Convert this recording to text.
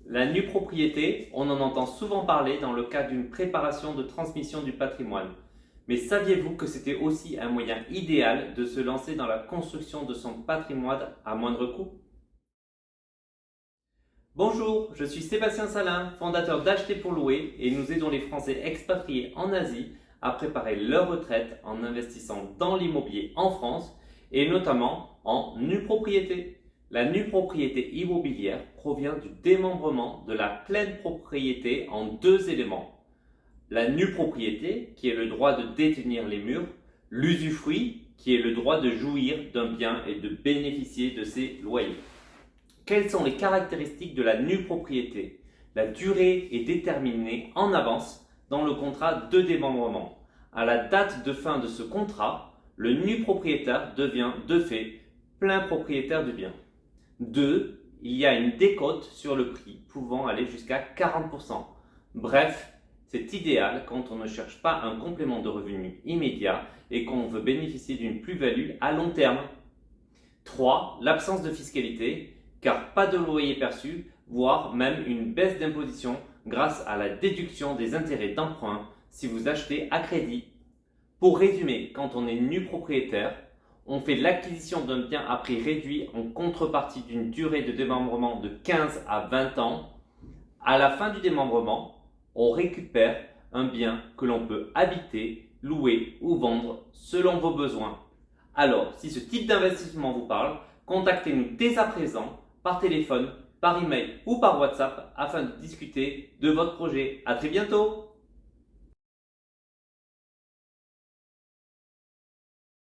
La nue propriété, on en entend souvent parler dans le cadre d'une préparation de transmission du patrimoine. Mais saviez-vous que c'était aussi un moyen idéal de se lancer dans la construction de son patrimoine à moindre coût? Bonjour, je suis Sébastien Salin, fondateur d'Acheter pour louer et nous aidons les Français expatriés en Asie à préparer leur retraite en investissant dans l'immobilier en France et notamment en nue propriété. La nue propriété immobilière provient du démembrement de la pleine propriété en deux éléments. La nue propriété, qui est le droit de détenir les murs, l'usufruit, qui est le droit de jouir d'un bien et de bénéficier de ses loyers. Quelles sont les caractéristiques de la nue propriété? La durée est déterminée en avance dans le contrat de démembrement. À la date de fin de ce contrat, le nu propriétaire devient de fait plein propriétaire du bien. 2. Il y a une décote sur le prix pouvant aller jusqu'à 40%. Bref, c'est idéal quand on ne cherche pas un complément de revenu immédiat et qu'on veut bénéficier d'une plus-value à long terme. 3. L'absence de fiscalité, car pas de loyer perçu, voire même une baisse d'imposition grâce à la déduction des intérêts d'emprunt si vous achetez à crédit. Pour résumer, quand on est nu propriétaire, on fait l'acquisition d'un bien à prix réduit en contrepartie d'une durée de démembrement de 15 à 20 ans. À la fin du démembrement, on récupère un bien que l'on peut habiter, louer ou vendre selon vos besoins. Alors, si ce type d'investissement vous parle, contactez-nous dès à présent par téléphone, par email ou par WhatsApp afin de discuter de votre projet. À très bientôt!